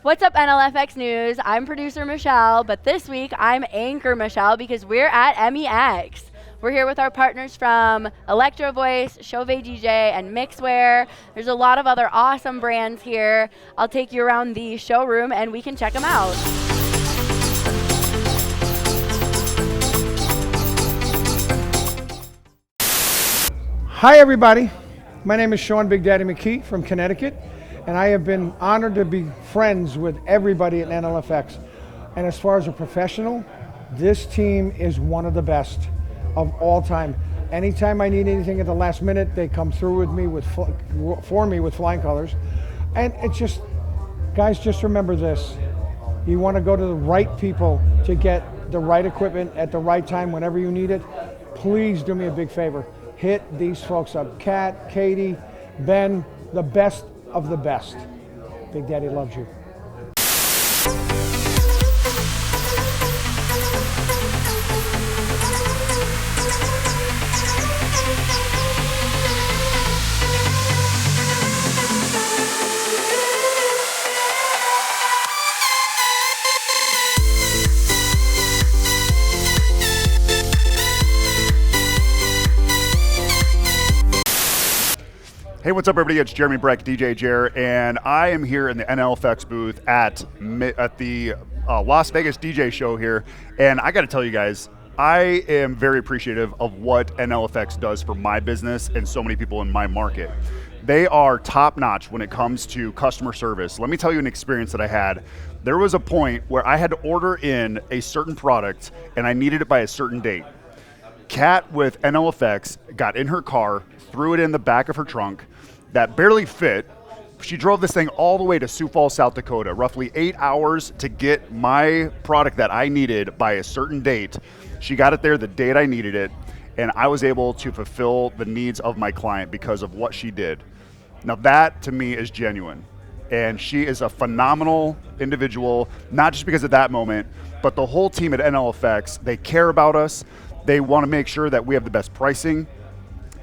What's up, NLFX News? I'm producer Michelle, but this week I'm anchor Michelle because we're at MEX. We're here with our partners from Electro Voice, Chauvet DJ, and Mixwear. There's a lot of other awesome brands here. I'll take you around the showroom and we can check them out. Hi everybody, my name is Sean Big Daddy McKee from Connecticut, and I have been honored to be friends with everybody at NLFX. And as far as a professional, this team is one of the best of all time. Anytime I need anything at the last minute, they come through with me for me with flying colors. And it's just, guys, just remember this. You want to go to the right people to get the right equipment at the right time whenever you need it. Please do me a big favor. Hit these folks up. Kat, Katie, Ben, the best of the best. Big Daddy loves you. Hey, what's up, everybody? It's Jeremy Breck, DJ Jer, and I am here in the NLFX booth at the Las Vegas DJ show here. And I got to tell you guys, I am very appreciative of what NLFX does for my business and so many people in my market. They are top-notch when it comes to customer service. Let me tell you an experience that I had. There was a point where I had to order in a certain product, and I needed it by a certain date. Kat with NLFX got in her car, threw it in the back of her trunk that barely fit. She drove this thing all the way to Sioux Falls, South Dakota, roughly 8 hours to get my product that I needed by a certain date. She got it there the date I needed it, and I was able to fulfill the needs of my client because of what she did. Now that, to me, is genuine. And she is a phenomenal individual, not just because of that moment, but the whole team at NLFX. They care about us. They want to make sure that we have the best pricing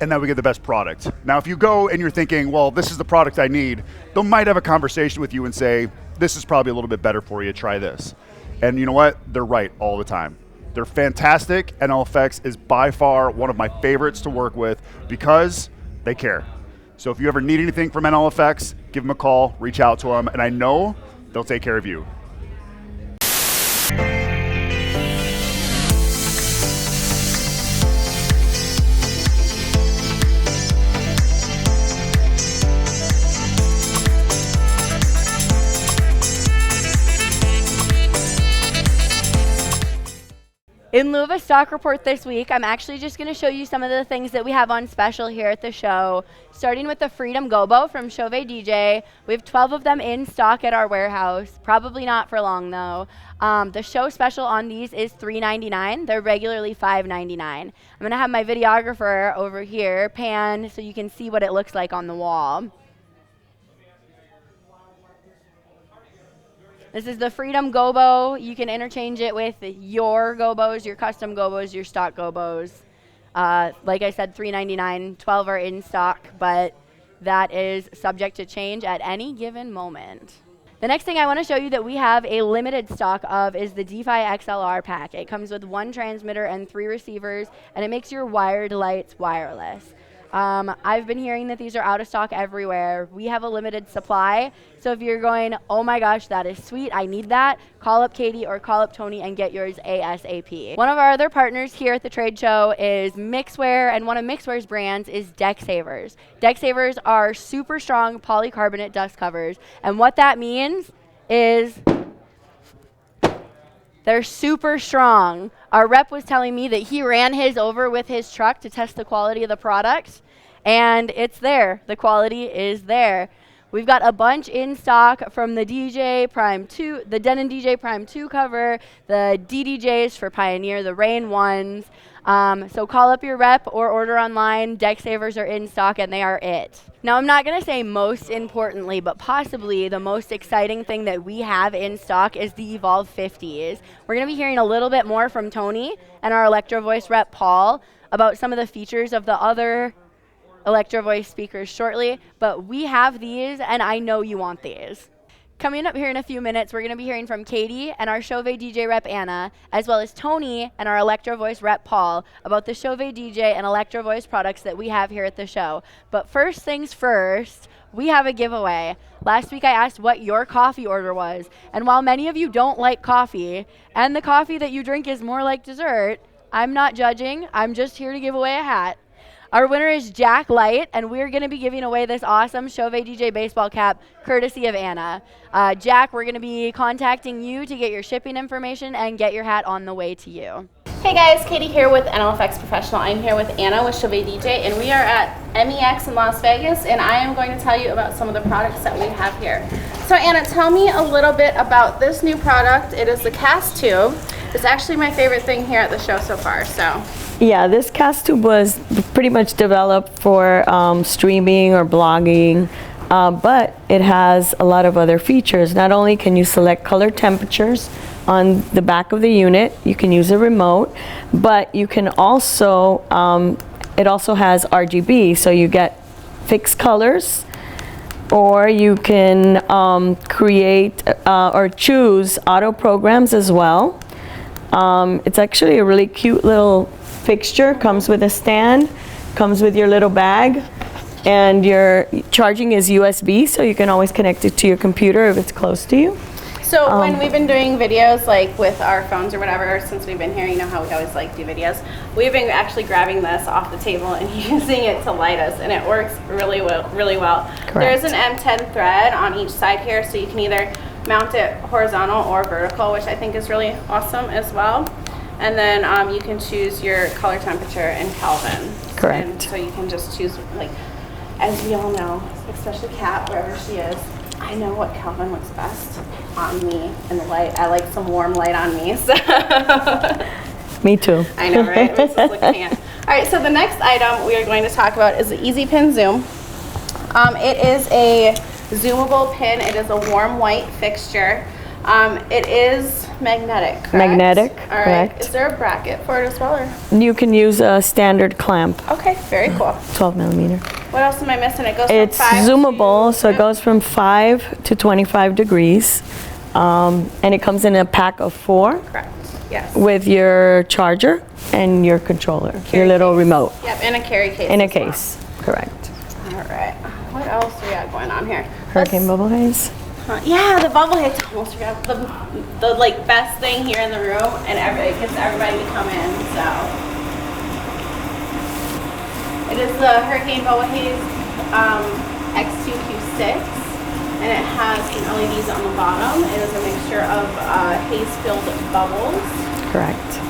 and that we get the best product. Now, if you go and you're thinking, well, this is the product I need, they might have a conversation with you and say, this is probably a little bit better for you, try this. And you know what? They're right all the time. They're fantastic. NLFX is by far one of my favorites to work with because they care. So if you ever need anything from NLFX, give them a call, reach out to them, and I know they'll take care of you. In lieu of a stock report this week, I'm actually just going to show you some of the things that we have on special here at the show. Starting with the Freedom Gobo from Chauvet DJ. We have 12 of them in stock at our warehouse. Probably not for long, though. The show special on these is $3.99. They're regularly $5.99. I'm going to have my videographer over here pan so you can see what it looks like on the wall. This is the Freedom Gobo. You can interchange it with your gobos, your custom gobos, your stock gobos. Like I said, $3.99, 12 are in stock, but that is subject to change at any given moment. The next thing I want to show you that we have a limited stock of is the DeFi XLR pack. It comes with 1 transmitter and 3 receivers, and it makes your wired lights wireless. I've been hearing that these are out of stock everywhere. We have a limited supply, so if you're going, oh my gosh, that is sweet, I need that, call up Katie or call up Tony and get yours ASAP. One of our other partners here at the trade show is Mixwear, and one of Mixwear's brands is Deck Savers. Deck Savers are super strong polycarbonate dust covers, and what that means is they're super strong. Our rep was telling me that he ran his over with his truck to test the quality of the product, and it's there. The quality is there. We've got a bunch in stock from the DJ Prime 2, the Denon DJ Prime 2 cover, the DDJs for Pioneer, the Rain ones. So call up your rep or order online. Deck Savers are in stock and they are it. Now, I'm not going to say most importantly, but possibly the most exciting thing that we have in stock is the Evolve 50s. We're going to be hearing a little bit more from Tony and our Electro Voice rep, Paul, about some of the features of the other Electro Voice speakers shortly, but we have these and I know you want these. Coming up here in a few minutes, we're going to be hearing from Katie and our Chauvet DJ rep Anna, as well as Tony and our Electro Voice rep Paul about the Chauvet DJ and Electro Voice products that we have here at the show. But first things first, we have a giveaway. Last week I asked what your coffee order was, and while many of you don't like coffee, and the coffee that you drink is more like dessert, I'm not judging. I'm just here to give away a hat. Our winner is Jack Light, and we're going to be giving away this awesome Chauvet DJ baseball cap courtesy of Anna. Jack, we're going to be contacting you to get your shipping information and get your hat on the way to you. Hey guys, Katie here with NLFX Professional. I'm here with Anna with Chauvet DJ, and we are at MEX in Las Vegas, and I am going to tell you about some of the products that we have here. So Anna, tell me a little bit about this new product. It is the cast tube. It's actually my favorite thing here at the show so far. Yeah, this cast tube was pretty much developed for streaming or blogging, but it has a lot of other features. Not only can you select color temperatures on the back of the unit, you can use a remote, but you can also, it also has RGB, so you get fixed colors, or you can create or choose auto programs as well. It's actually a really cute little fixture. Comes with a stand, comes with your little bag, and your charging is USB, so you can always connect it to your computer if it's close to you. So when we've been doing videos like with our phones or whatever, since we've been here, you know how we always like do videos, we've been actually grabbing this off the table and using it to light us, and it works really well. Correct. There's an M10 thread on each side here, so you can either mount it horizontal or vertical, which I think is really awesome as well. And then you can choose your color temperature and Kelvin. Correct. And so you can just choose, like, as we all know, especially Kat, wherever she is, I know what Kelvin looks best on me in the light. I like some warm light on me. So Me too. I know, right? It makes us look tan. All right, so the next item we are going to talk about is the Easy Pin Zoom. It is a zoomable pin. It is a warm white fixture. It is magnetic, correct? Magnetic, all right. correct. Is there a bracket for it as well? Or? You can use a standard clamp, Okay, very cool. 12 millimeter. What else am I missing? It goes It's from 5 zoomable, to, so it goes from 5 to 25 degrees. And it comes in a pack of 4 Correct, yes. with your charger and your controller, your little remote. Yep, in a carry case. In a as well. case, correct. All right. What else do we got going on here? Hurricane bubble haze. Yeah, the bubble haze. Almost forgot the like best thing here in the room, and it gets everybody to come in. So it is the Hurricane Bubble Haze X2Q6, and it has some LEDs on the bottom. It is a mixture of haze-filled bubbles. Correct.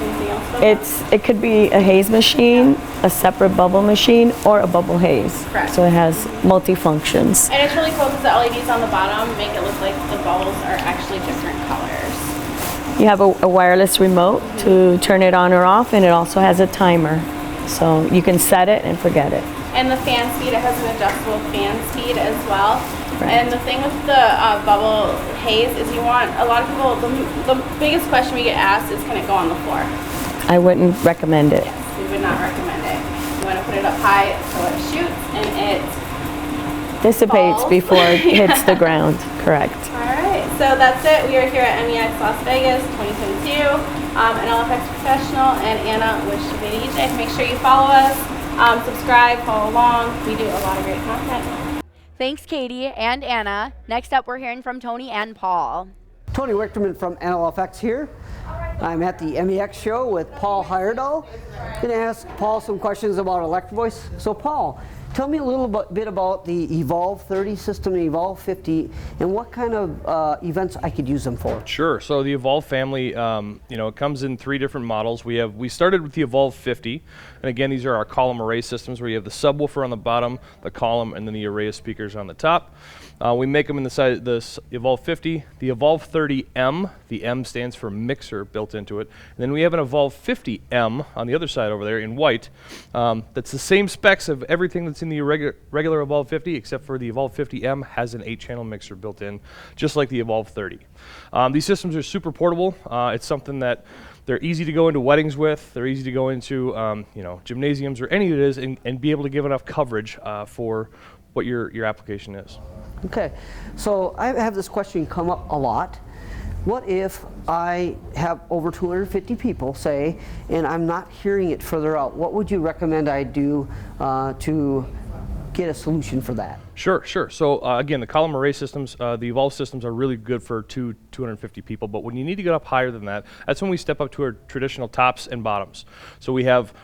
Anything else about that? It could be a haze machine, a separate bubble machine, or a bubble haze. Correct. So it has multi-functions. And it's really cool because the LEDs on the bottom make it look like the bubbles are actually different colors. You have a wireless remote to turn it on or off, and it also has a timer. So you can set it and forget it. And the fan speed, it has an adjustable fan speed as well. Right. And the thing with the bubble haze is you want, a lot of people, the biggest question we get asked is, can it go on the floor? I wouldn't recommend it. Yes, we would not recommend it. You want to put it up high so it shoots and it Dissipates falls. before it hits the ground. Correct. All right, so that's it. We are here at MEX Las Vegas 2022. NLFX Professional and Anna with Chauvet DJ. Make sure you follow us, subscribe, follow along. We do a lot of great content. Thanks, Katie and Anna. Next up, we're hearing from Tony and Paul. Tony Wichterman from NLFX here. I'm at the MEX show with Paul Heyerdahl. I'm going to ask Paul some questions about Electro Voice. So Paul, tell me a little bit about the Evolve 30 system and Evolve 50 and what kind of events I could use them for. Sure. So the Evolve family, it comes in 3 different models. We started with the Evolve 50, and again, these are our column array systems where you have the subwoofer on the bottom, the column, and then the array of speakers on the top. We make them in the size, the Evolve 50, the Evolve 30M. The M stands for mixer built into it. And then we have an Evolve 50M on the other side over there in white. That's the same specs of everything that's in the regular Evolve 50, except for the Evolve 50M has an 8-channel mixer built in, just like the Evolve 30. These systems are super portable. It's something that they're easy to go into weddings with. They're easy to go into gymnasiums or any of it is, and be able to give enough coverage for what your application is. Okay, so I have this question come up a lot. What if I have over 250 people, say, and I'm not hearing it further out? What would you recommend I do to get a solution for that? Sure. So again, the column array systems, the Evolve systems are really good for 250 people, but when you need to get up higher than that, that's when we step up to our traditional tops and bottoms. So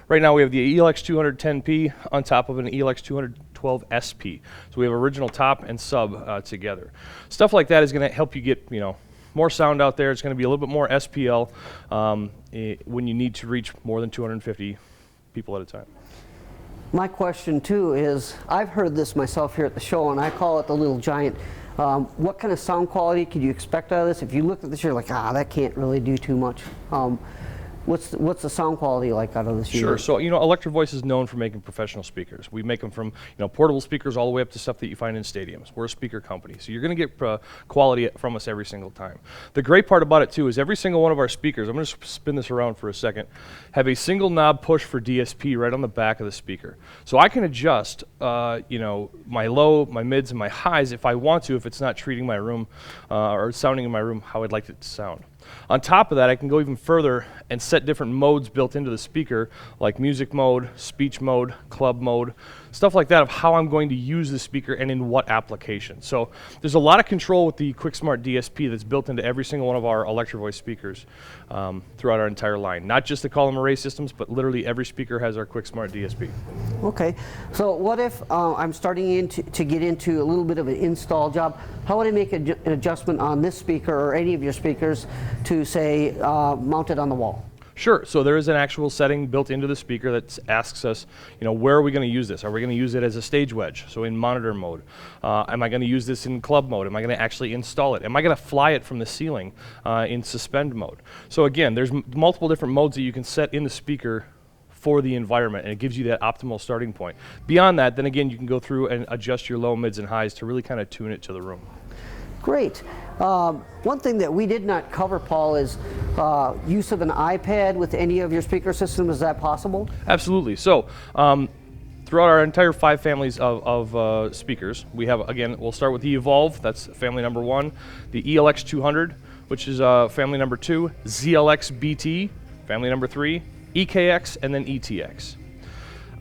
right now we have the ELX 210P on top of an ELX 212 SP. So we have original top and sub together. Stuff like that is going to help you get, more sound out there. It's going to be a little bit more SPL when you need to reach more than 250 people at a time. My question too is, I've heard this myself here at the show, and I call it the little giant. What kind of sound quality could you expect out of this? If you look at this, you're like, that can't really do too much. What's the sound quality like out of this unit? Sure. So Electro Voice is known for making professional speakers. We make them from portable speakers all the way up to stuff that you find in stadiums. We're a speaker company, so you're going to get quality from us every single time. The great part about it too is every single one of our speakers, I'm going to spin this around for a second, have a single knob push for DSP right on the back of the speaker. So I can adjust my low, my mids, and my highs if I want to, if it's not treating my room or sounding in my room how I'd like it to sound. On top of that, I can go even further and set different modes built into the speaker, like music mode, speech mode, club mode, stuff like that of how I'm going to use the speaker and in what application. So there's a lot of control with the QuickSmart DSP that's built into every single one of our Electro Voice speakers throughout our entire line. Not just the column array systems, but literally every speaker has our QuickSmart DSP. Okay, so what if I'm starting to get into a little bit of an install job? How would I make an adjustment on this speaker or any of your speakers to, say, mount it on the wall? Sure. So there is an actual setting built into the speaker that asks us, where are we going to use this? Are we going to use it as a stage wedge, so in monitor mode? Am I going to use this in club mode? Am I going to actually install it? Am I going to fly it from the ceiling in suspend mode? So again, there's multiple different modes that you can set in the speaker for the environment, and it gives you that optimal starting point. Beyond that, then again, you can go through and adjust your low, mids, and highs to really kind of tune it to the room. Great. One thing that we did not cover, Paul, is use of an iPad with any of your speaker systems. Is that possible? Absolutely. So throughout our entire 5 families of speakers, we have, again, we'll start with the Evolve, that's family number 1, the ELX 200, which is family number 2, ZLX BT, family number 3, EKX, and then ETX.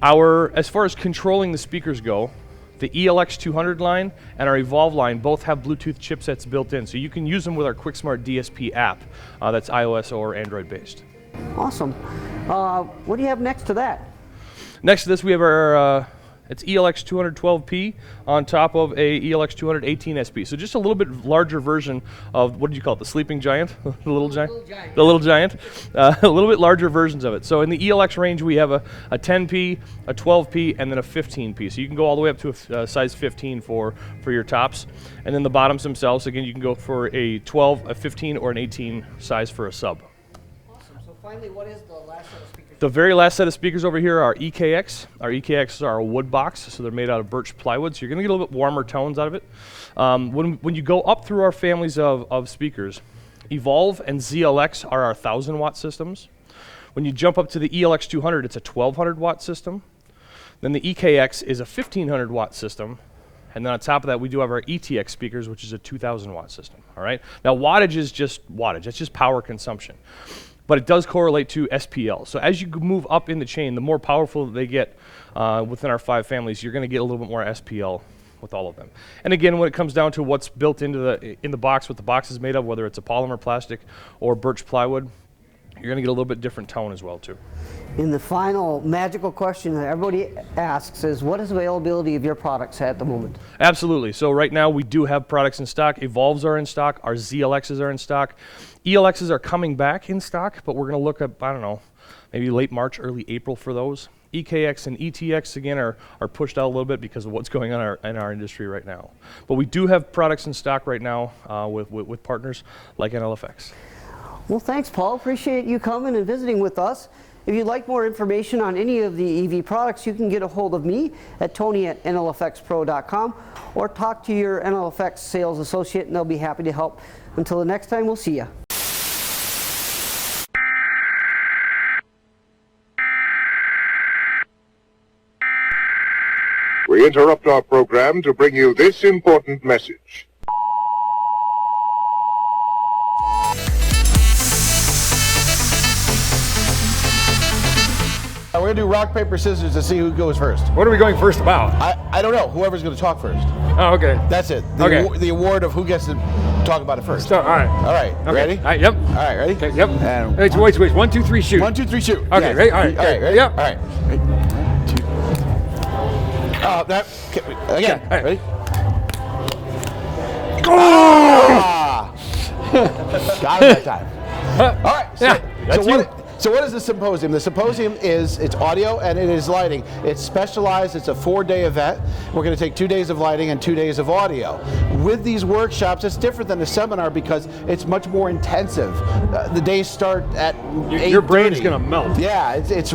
As far as controlling the speakers go, the ELX 200 line and our Evolve line both have Bluetooth chipsets built in, so you can use them with our QuickSmart DSP app that's iOS or Android based. Awesome. What do you have next to that? Next to this, we have our it's ELX 212P on top of a ELX 218 SP. So just a little bit larger version of, what did you call it, the sleeping giant? The little giant? The little giant. A little bit larger versions of it. So in the ELX range, we have a 10P, a 12P, and then a 15P. So you can go all the way up to a size 15 for your tops. And then the bottoms themselves, again, you can go for a 12, a 15, or an 18 size for a sub. Awesome. So finally, what is the last set of speakers? The very last set of speakers over here are EKX. Our EKXs are a wood box, so they're made out of birch plywood, so you're going to get a little bit warmer tones out of it. When you go up through our families of speakers, Evolve and ZLX are our 1,000-watt systems. When you jump up to the ELX 200, it's a 1,200-watt system. Then the EKX is a 1,500-watt system. And then on top of that, we do have our ETX speakers, which is a 2,000-watt system. All right. Now, wattage is just wattage. That's just power consumption. But it does correlate to SPL. So as you move up in the chain, the more powerful they get within our 5 families, you're going to get a little bit more SPL with all of them. And again, when it comes down to what's built into the box, what the box is made of, whether it's a polymer plastic or birch plywood, you're going to get a little bit different tone as well too. And the final magical question that everybody asks is, what is availability of your products at the moment? Absolutely. So right now we do have products in stock. Evolves are in stock. Our ZLXs are in stock. ELXs are coming back in stock, but we're going to look at, I don't know, maybe late March, early April for those. EKX and ETX, again, are pushed out a little bit because of what's going on in our industry right now. But we do have products in stock right now with partners like NLFX. Well, thanks, Paul. Appreciate you coming and visiting with us. If you'd like more information on any of the EV products, you can get a hold of me at Tony@NLFXpro.com or talk to your NLFX sales associate, and they'll be happy to help. Until the next time, we'll see you. We interrupt our program to bring you this important message. We're going to do rock, paper, scissors to see who goes first. What are we going first about? I don't know. Whoever's going to talk first. Oh, okay. That's it. The award of who gets to talk about it first. All right. All right. Okay. Ready? All right, yep. All right, ready? Okay, yep. And wait. 1, 2, 3, shoot. 1, 2, 3, shoot. Okay, Yes. ready? All right. All right, ready? Yep. All right. Ready? 1, 2. Again. All right. Ready? Oh! Got it that time. All right. Yeah, So what is the Symposium? The Symposium it's audio and it is lighting. It's specialized. It's a 4-day event. We're going to take 2 days of lighting and 2 days of audio. With these workshops, it's different than a seminar because it's much more intensive. The days start at 8:30. Your brain's going to melt. Yeah, it's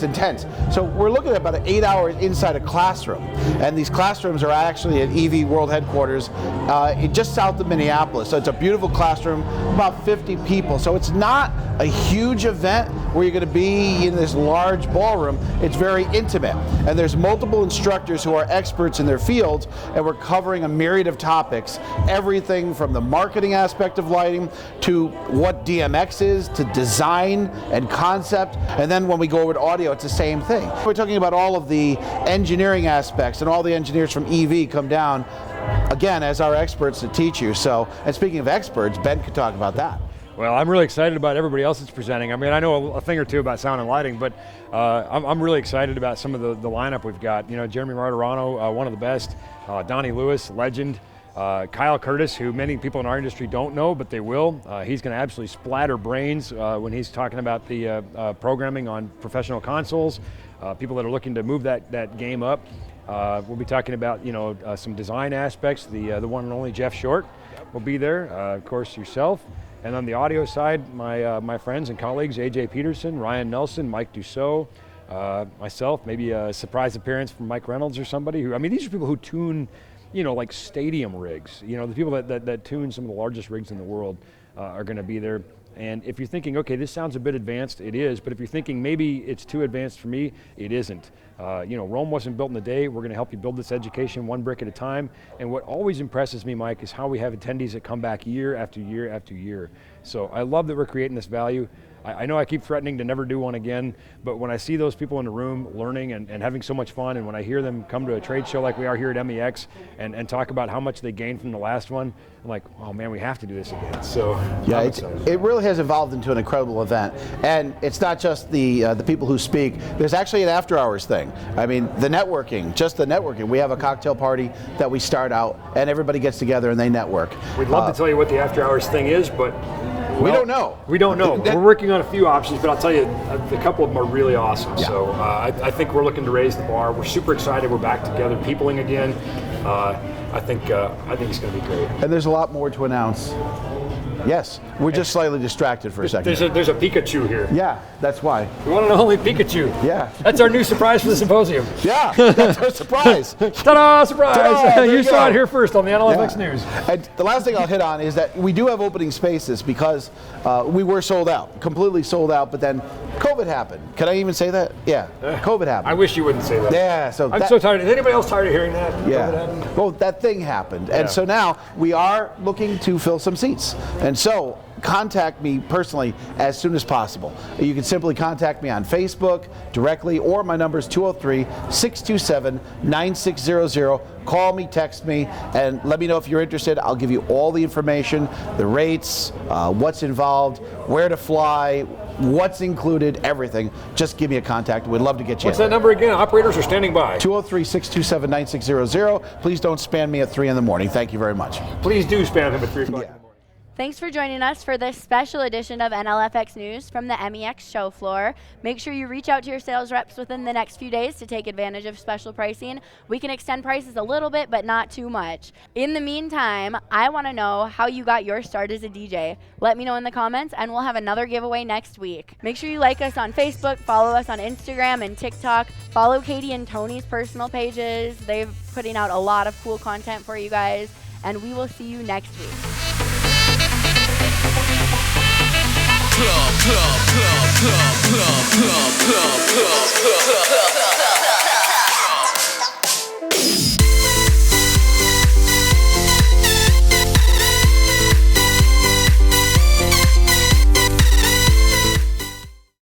intense. So we're looking at about 8 hours inside a classroom. And these classrooms are actually at EV World Headquarters just south of Minneapolis. So it's a beautiful classroom, about 50 people. So it's not a huge event where you're going to be in this large ballroom. It's very intimate. And there's multiple instructors who are experts in their fields, and we're covering a myriad of topics. Everything from the marketing aspect of lighting to what DMX is, to design and concept. And then when we go over to audio, it's the same thing. We're talking about all of the engineering aspects, and all the engineers from EV come down, again, as our experts to teach you. So, and speaking of experts, Ben could talk about that. Well, I'm really excited about everybody else that's presenting. I mean, I know a thing or two about sound and lighting, but I'm really excited about some of the lineup we've got. You know, Jeremy Martirano, one of the best. Donnie Lewis, legend. Kyle Curtis, who many people in our industry don't know, but they will. He's going to absolutely splatter brains when he's talking about the programming on professional consoles. People that are looking to move that game up. We'll be talking about some design aspects. The one and only Jeff Short will be there. Of course, yourself. And on the audio side, my friends and colleagues, AJ Peterson, Ryan Nelson, Mike Dussault, myself, maybe a surprise appearance from Mike Reynolds or somebody who, I mean, these are people who tune, like stadium rigs. The people that tune some of the largest rigs in the world are going to be there. And if you're thinking, okay, this sounds a bit advanced, it is. But if you're thinking maybe it's too advanced for me, it isn't. Rome wasn't built in a day. We're going to help you build this education one brick at a time. And what always impresses me, Mike, is how we have attendees that come back year after year after year. So I love that we're creating this value. I know I keep threatening to never do one again, but when I see those people in the room learning and having so much fun, and when I hear them come to a trade show like we are here at MEX and talk about how much they gained from the last one, I'm like, oh man, we have to do this again. So yeah, it really has evolved into an incredible event. And it's not just the people who speak. There's actually an after hours thing. I mean, the networking. We have a cocktail party that we start out, and everybody gets together and they network. We'd love to tell you what the after hours thing is, but we don't know. We don't know. We're working on a few options, but I'll tell you, a couple of them are really awesome. Yeah. So I think we're looking to raise the bar. We're super excited. We're back together, peopling again. I think it's going to be great. And there's a lot more to announce. Yes, we're just slightly distracted for a second. There's a Pikachu here. Yeah, that's why. The one and only Pikachu. Yeah. That's our new surprise for the Symposium. Yeah, that's our surprise. Ta-da, surprise! Ta-da, you saw it here first on the NLFX News. And the last thing I'll hit on is that we do have opening spaces because we were sold out, completely sold out, but then COVID happened. Can I even say that? Yeah, COVID happened. I wish you wouldn't say that. Yeah, so I'm so tired. Is anybody else tired of hearing that? Yeah. Well, that thing happened. And so now we are looking to fill some seats. And so contact me personally as soon as possible. You can simply contact me on Facebook directly, or my number is 203-627-9600. Call me, text me, and let me know if you're interested. I'll give you all the information, the rates, what's involved, where to fly, what's included, everything. Just give me a contact. We'd love to get you What's that number again? Operators are standing by. 203-627-9600. Please don't spam me at 3 in the morning. Thank you very much. Please do spam him at 3 o'clock in the morning. Thanks for joining us for this special edition of NLFX News from the MEX show floor. Make sure you reach out to your sales reps within the next few days to take advantage of special pricing. We can extend prices a little bit, but not too much. In the meantime, I want to know how you got your start as a DJ. Let me know in the comments, and we'll have another giveaway next week. Make sure you like us on Facebook, follow us on Instagram and TikTok, follow Katie and Tony's personal pages. They're putting out a lot of cool content for you guys, and we will see you next week. Club, club, club, club, club, club, club, club, club.